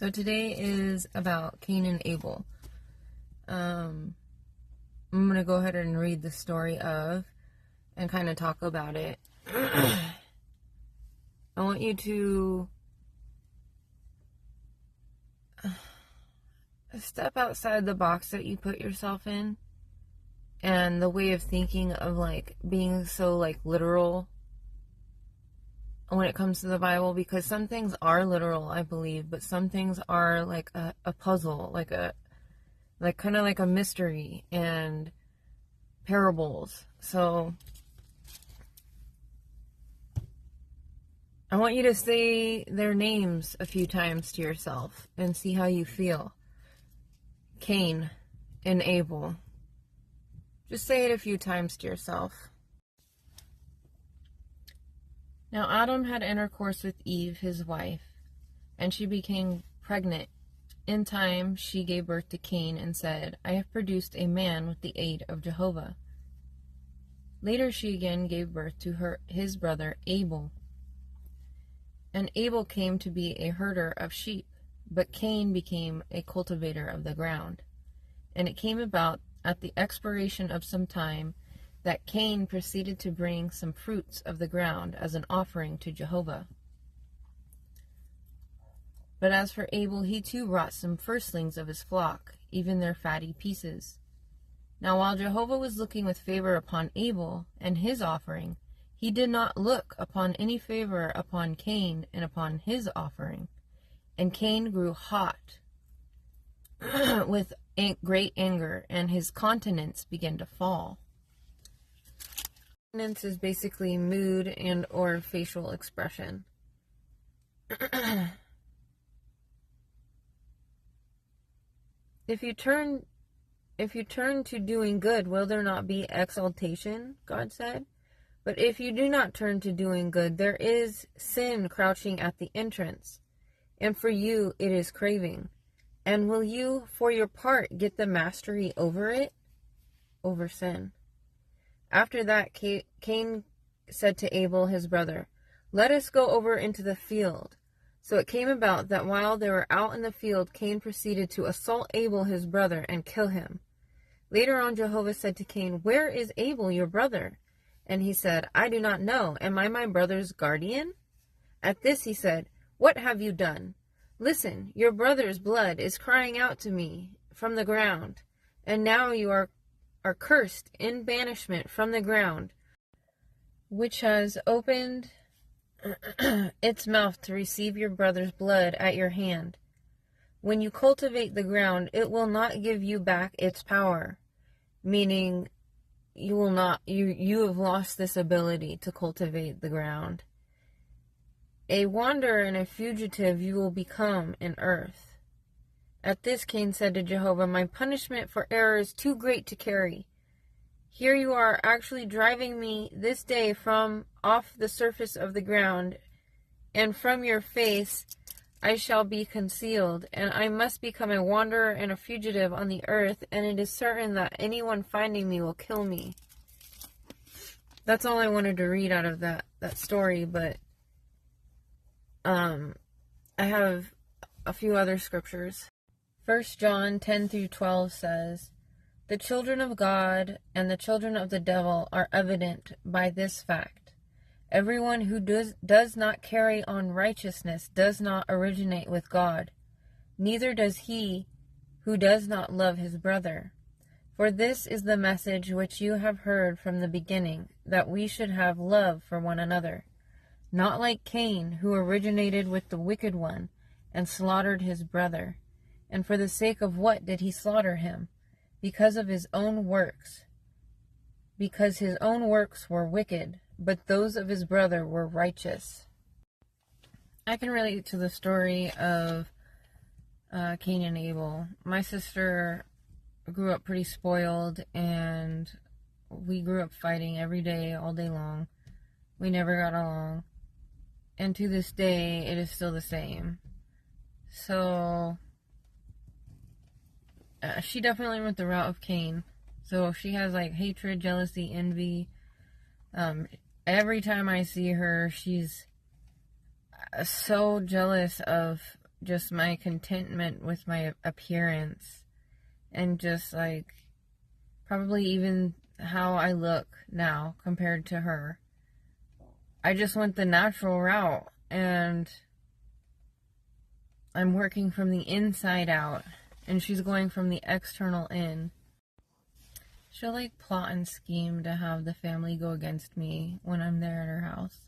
So today is about Cain and Abel. I'm going to go ahead and read the story of and kind of talk about it. I want you to step outside the box that you put yourself in and the way of thinking of like being so like literal when it comes to the Bible, because some things are literal, I believe, but some things are like a puzzle, like kind of like a mystery and parables. So I want you to say their names a few times to yourself and see how you feel. Cain and Abel. Just say it a few times to yourself. Now Adam had intercourse with Eve, his wife, and she became pregnant. In time, she gave birth to Cain and said, "I have produced a man with the aid of Jehovah." Later, she again gave birth to his brother Abel. And Abel came to be a herder of sheep, but Cain became a cultivator of the ground. And it came about at the expiration of some time that Cain proceeded to bring some fruits of the ground as an offering to Jehovah. But as for Abel, he too brought some firstlings of his flock, even their fatty pieces. Now while Jehovah was looking with favor upon Abel and his offering, he did not look upon any favor upon Cain and upon his offering. And Cain grew hot with great anger, and his countenance began to fall. Countenance is basically mood and or facial expression. If you turn to doing good, will there not be exaltation? God said. But if you do not turn to doing good, there is sin crouching at the entrance, and for you it is craving. And will you, for your part, get the mastery over it? Over sin. After that, Cain said to Abel, his brother, "Let us go over into the field." So it came about that while they were out in the field, Cain proceeded to assault Abel, his brother, and kill him. Later on, Jehovah said to Cain, "Where is Abel, your brother?" And he said, "I do not know. Am I my brother's guardian?" At this he said, "What have you done? Listen, your brother's blood is crying out to me from the ground, and now you are cursed in banishment from the ground, which has opened its mouth to receive your brother's blood at your hand. When you cultivate the ground, it will not give you back its power," meaning you will not, you have lost this ability to cultivate the ground. "A wanderer and a fugitive you will become in earth." At this Cain said to Jehovah, "My punishment for error is too great to carry. Here you are actually driving me this day from off the surface of the ground, and from your face I shall be concealed, and I must become a wanderer and a fugitive on the earth, and it is certain that anyone finding me will kill me." That's all I wanted to read out of that story, but I have a few other scriptures. 1 John 10 through 12 says, "The children of God and the children of the devil are evident by this fact. Everyone who does not carry on righteousness does not originate with God, neither does he who does not love his brother. For this is the message which you have heard from the beginning, that we should have love for one another. Not like Cain, who originated with the wicked one and slaughtered his brother. And for the sake of what did he slaughter him? Because of his own works. Because his own works were wicked, but those of his brother were righteous." I can relate to the story of Cain and Abel. My sister grew up pretty spoiled, and we grew up fighting every day, all day long. We never got along. And to this day, it is still the same. So she definitely went the route of Cain. So she has like hatred, jealousy, envy. Every time I see her, she's so jealous of just my contentment with my appearance, and just like probably even how I look now compared to her. I just went the natural route, and I'm working from the inside out, and she's going from the external in. She'll like plot and scheme to have the family go against me when I'm there at her house.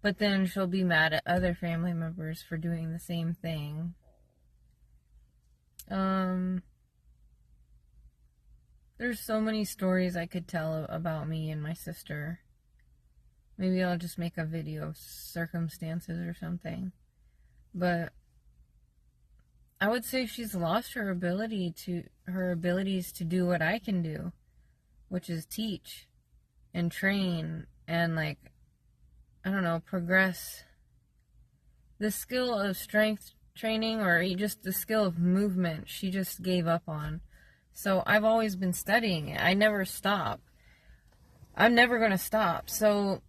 But then she'll be mad at other family members for doing the same thing. There's so many stories I could tell about me and my sister. Maybe I'll just make a video of circumstances or something. But I would say she's lost her abilities to do what I can do, which is teach and train and like, I don't know, progress. The skill of strength training or just the skill of movement, she just gave up on. So I've always been studying it. I never stop. I'm never going to stop. So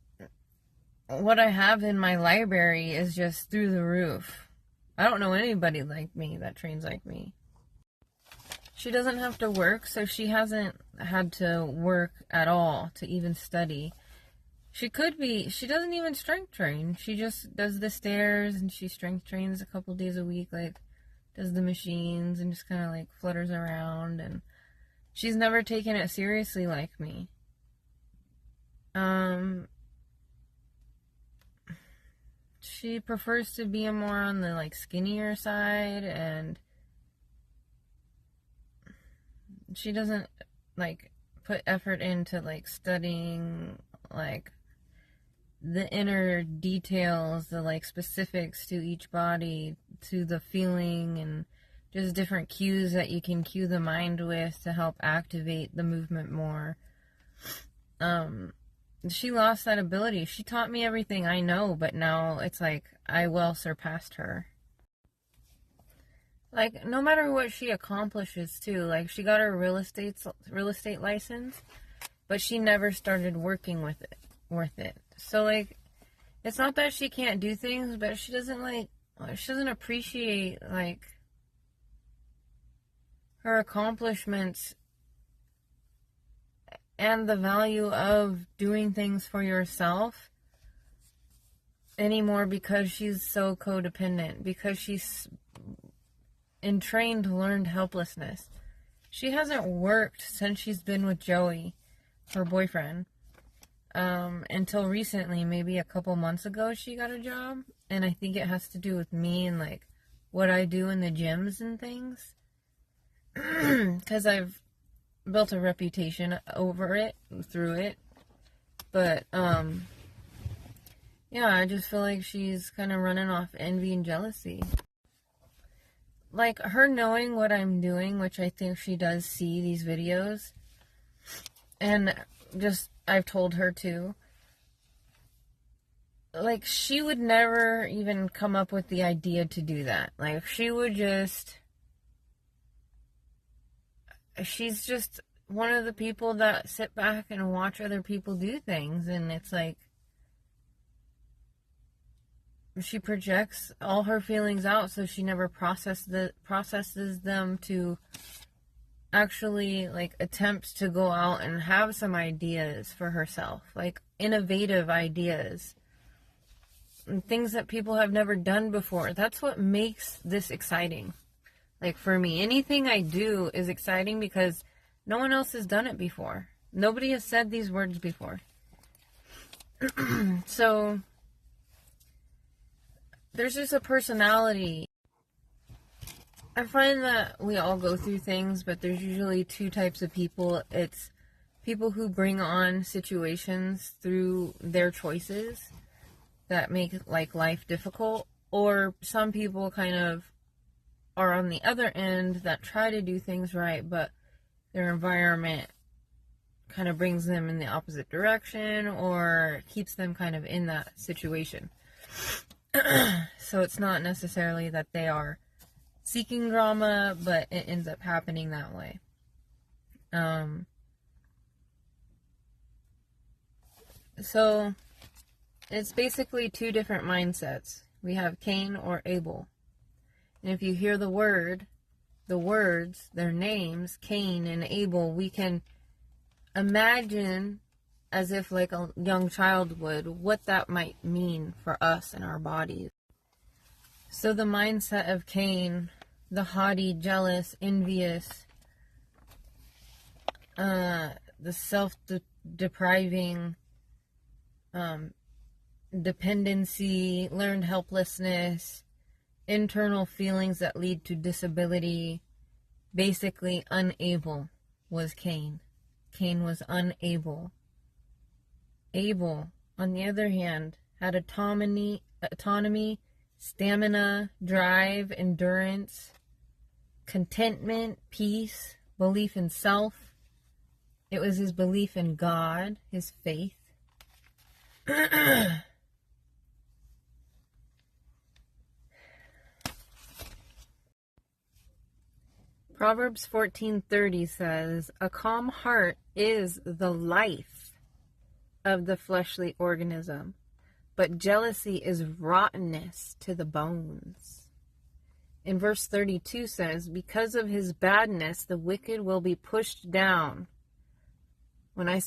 what I have in my library is just through the roof. I don't know anybody like me that trains like me. She doesn't have to work, so she hasn't had to work at all to even study. She doesn't even strength train. She just does the stairs, and she strength trains a couple days a week, like does the machines and just kind of like flutters around, and she's never taken it seriously like me. She prefers to be more on the like skinnier side, and she doesn't like put effort into like studying like the inner details, the like specifics to each body, to the feeling, and just different cues that you can cue the mind with to help activate the movement more. She lost that ability. She taught me everything I know, but now it's like I well surpassed her. Like, no matter what she accomplishes too, like she got her real estate license, but she never started working with it. So like, it's not that she can't do things, but she doesn't appreciate like her accomplishments and the value of doing things for yourself anymore, because she's so codependent, because she's learned helplessness. She hasn't worked since she's been with Joey, her boyfriend, until recently. Maybe a couple months ago she got a job, and I think it has to do with me and like what I do in the gyms and things, because I've built a reputation through it. But yeah, I just feel like she's kind of running off envy and jealousy. Like, her knowing what I'm doing, which I think she does see these videos, and just I've told her to, like, she would never even come up with the idea to do that. Like, she's just one of the people that sit back and watch other people do things, and it's like she projects all her feelings out, so she never processes them to actually like attempt to go out and have some ideas for herself, like innovative ideas and things that people have never done before. That's what makes this exciting. Like, for me, anything I do is exciting because no one else has done it before. Nobody has said these words before. So there's just a personality. I find that we all go through things, but there's usually two types of people. It's people who bring on situations through their choices that make like life difficult, or some people kind of are on the other end that try to do things right, but their environment kind of brings them in the opposite direction or keeps them kind of in that situation. So it's not necessarily that they are seeking drama, but it ends up happening that way. So it's basically two different mindsets. We have Cain or Abel. And if you hear the words, their names, Cain and Abel, we can imagine, as if like a young child would, what that might mean for us and our bodies. So the mindset of Cain, the haughty, jealous, envious, the self-depriving, dependency, learned helplessness, internal feelings that lead to disability, basically unable, was Cain. Cain was unable. Abel, on the other hand, had autonomy, stamina, drive, endurance, contentment, peace, belief in self. It was his belief in God, his faith. Proverbs 14:30 says, "A calm heart is the life of the fleshly organism, but jealousy is rottenness to the bones." In verse 32 says, "Because of his badness, the wicked will be pushed down." When I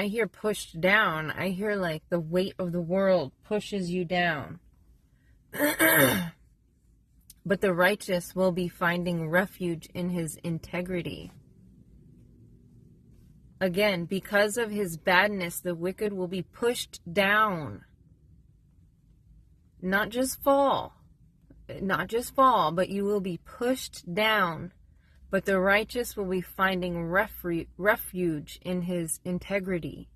hear pushed down, I hear like the weight of the world pushes you down. But the righteous will be finding refuge in his integrity. Again, because of his badness, the wicked will be pushed down. Not just fall, but you will be pushed down. But the righteous will be finding refuge in his integrity.